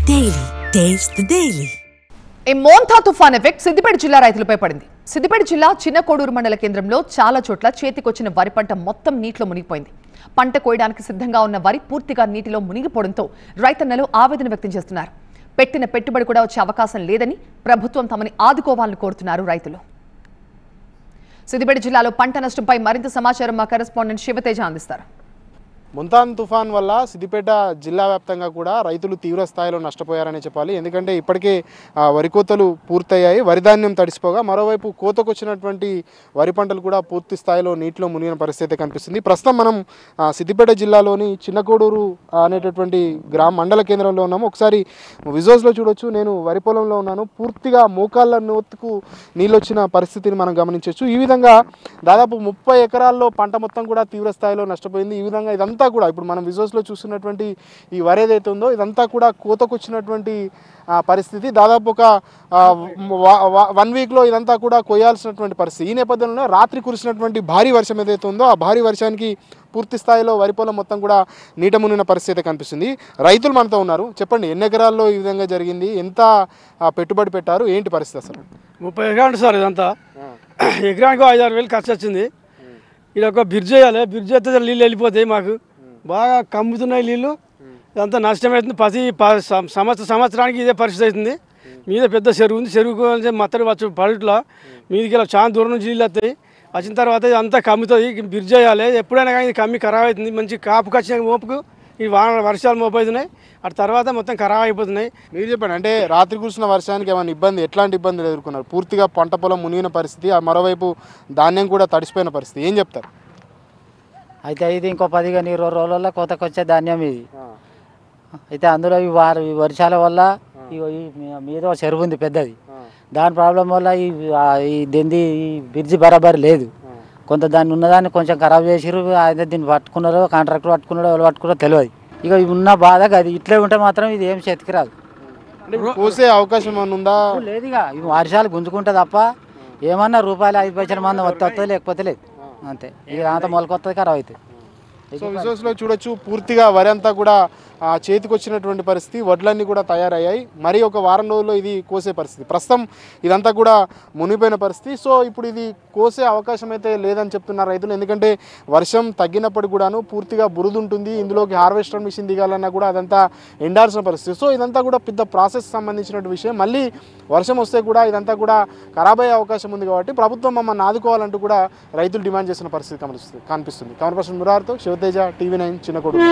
Daily. Taste the Daily. ఈ మోంతా తుఫాన్ effect Siddipet జిల్లా రైతులపై పడింది. సిద్దిపేట జిల్లా చిన్న కోడూరు మండల కేంద్రంలో చాలా చోట్ల చేతికొచ్చిన వరి పంట మొత్తం నీటిలో మునిగిపోయింది. పంట కోయడానికి సిద్ధంగా ఉన్న వరి పూర్తిగా నీటిలో మునిగిపోవడంతో రైతన్నలు ఆవేదన వ్యక్తం చేస్తున్నారు. పెట్టిన పెట్టుబడి కూడా వచ్చే అవకాశం లేదని ప్రభుత్వం తమని ఆదుకోవాలని కోరుతున్నారు రైతులు. సిద్దిపేట జిల్లాలో పంట నష్టంపై మరింత సమాచారం మా కరెస్పాండెంట్ శివతేజ అందిస్తారు. మొంతాన్ తుఫాన్ వల్ల సిద్దిపేట జిల్లా వ్యాప్తంగా కూడా రైతులు తీవ్ర స్థాయిలో నష్టపోయారని చెప్పాలి. ఎందుకంటే ఇప్పటికే వరి కోతలు పూర్తయ్యాయి, వరి ధాన్యం తడిసిపోగా మరోవైపు కోతకొచ్చినటువంటి వరి పంటలు కూడా పూర్తి స్థాయిలో నీటిలో మునిగిన పరిస్థితి కనిపిస్తుంది. ప్రస్తుతం మనం సిద్దిపేట జిల్లాలోని చిన్నకోడూరు అనేటటువంటి మండల కేంద్రంలో ఉన్నాము. ఒకసారి విజువల్స్లో చూడొచ్చు. నేను వరి పొలంలో ఉన్నాను. పూర్తిగా మోకాళ్ళ నోతుకు నీళ్ళు వచ్చిన పరిస్థితిని మనం గమనించవచ్చు. ఈ విధంగా దాదాపు 30 ఎకరాల్లో పంట మొత్తం కూడా తీవ్ర స్థాయిలో నష్టపోయింది. ఈ విధంగా ఇదంతా కూడా ఇప్పుడు మనం విజువల్స్లో చూస్తున్నటువంటి ఈ వరి ఏదైతే ఉందో ఇదంతా కూడా కోతకొచ్చినటువంటి పరిస్థితి. దాదాపు ఒక 1 వీక్లో ఇదంతా కూడా కొయ్యాల్సినటువంటి పరిస్థితి. ఈ నేపథ్యంలో రాత్రి కురిసినటువంటి భారీ వర్షం ఏదైతే ఉందో ఆ భారీ వర్షానికి పూర్తి స్థాయిలో వరి పొలం మొత్తం కూడా నీట మునిగిన పరిస్థితి కనిపిస్తుంది. రైతులు మనతో ఉన్నారు. చెప్పండి, ఎన్ని ఎకరాల్లో ఈ విధంగా జరిగింది, ఎంత పెట్టుబడి పెట్టారు, ఏంటి పరిస్థితి అసలు? 30 ఎకరాలు సార్. ఇదంతా ఎకరానికి 5-6 వేలు ఖర్చు వచ్చింది. ఇలా ఒక బ్రిడ్జ్ వేయాలి. బ్రిడ్జ్ అయితే నీళ్ళు వెళ్ళిపోతాయి. మాకు బాగా కమ్ముతున్నాయి నీళ్ళు. ఇదంతా నష్టమవుతుంది. సంవత్సరానికి ఇదే పరిస్థితి అవుతుంది. మీద పెద్ద చెరువు ఉంది. చెరువుకు మత్తడి వచ్చు పడుట్లో మీదికి ఇలా చాలా దూరం నుంచి నీళ్ళు వస్తాయి. వచ్చిన తర్వాత ఇదంతా కమ్ముతుంది. బ్రిడ్జ్ వేయాలి. ఎప్పుడైనా కానీ ఇది కమ్మి ఖరాబ్ అవుతుంది. మంచి కాపుకి వచ్చిన మోపుకు ఈ వర్షాలు మోపవుతున్నాయి. అటు తర్వాత మొత్తం ఖరాబ్ అయిపోతున్నాయి. మీరు చెప్పండి, అంటే రాత్రి కురిసిన వర్షానికి ఏమైనా ఎట్లాంటి ఇబ్బందులు ఎదుర్కొన్నారు? పూర్తిగా పంట పొలం మునిగిన పరిస్థితి, మరోవైపు ధాన్యం కూడా తడిసిపోయిన పరిస్థితి, ఏం చెప్తారు? అయితే ఇది ఇంకో 15-20 రోజుల్లో కోతకొచ్చే ధాన్యం ఇది. అయితే అందులో ఈ వర్షాల వల్ల మీద చెరువు ఉంది పెద్దది. దాని ప్రాబ్లం వల్ల ఈ బ్రిడ్జి బరాబరి లేదు. కొంత దాన్ని ఉన్నదాన్ని కొంచెం ఖరాబ్ చేసిరు. అయితే దీన్ని పట్టుకున్నారో కాంట్రాక్టర్ పట్టుకున్నారో ఎవరు పట్టుకున్నారో తెలియదు. ఇక ఉన్న బాధగా అది ఇట్లే ఉంటే మాత్రం ఇది ఏం చేతికి రాదు. కోసే అవకాశం ఉందా? లేదు. ఇక వర్షాలు గుంజుకుంటే తప్ప ఏమన్నా రూపాయలు 5 పైసల మంది వస్తుంది, లేకపోతే లేదు. అంతే. ఇక అంత మొలకొత్తది ఖరాబ్ అవుతుంది. సో విజువల్స్లో చూడొచ్చు, పూర్తిగా వరి అంతా కూడా చేతికొచ్చినటువంటి పరిస్థితి. వడ్లన్నీ కూడా తయారయ్యాయి. మరి ఒక వారం రోజుల్లో ఇది కోసే పరిస్థితి. ప్రస్తుతం ఇదంతా కూడా మునిగిపోయిన పరిస్థితి. సో ఇప్పుడు ఇది కోసే అవకాశం అయితే లేదని చెప్తున్నారు రైతులు. ఎందుకంటే వర్షం తగ్గినప్పటికి కూడాను పూర్తిగా బురద ఉంటుంది. ఇందులోకి హార్వెస్టర్ మిషన్ దిగాలన్నా కూడా అదంతా ఎండాల్సిన పరిస్థితి. సో ఇదంతా కూడా పెద్ద ప్రాసెస్ సంబంధించిన విషయం. మళ్ళీ వర్షం వస్తే కూడా ఇదంతా కూడా ఖరాబ్ అయ్యే అవకాశం ఉంది. కాబట్టి ప్రభుత్వం మమ్మల్ని ఆదుకోవాలంటూ కూడా రైతులు డిమాండ్ చేసిన పరిస్థితి కనిపిస్తుంది. కెమెరా పర్సన్ మురార్తో శివతేజ, TV9, చిన్నకోడూరు.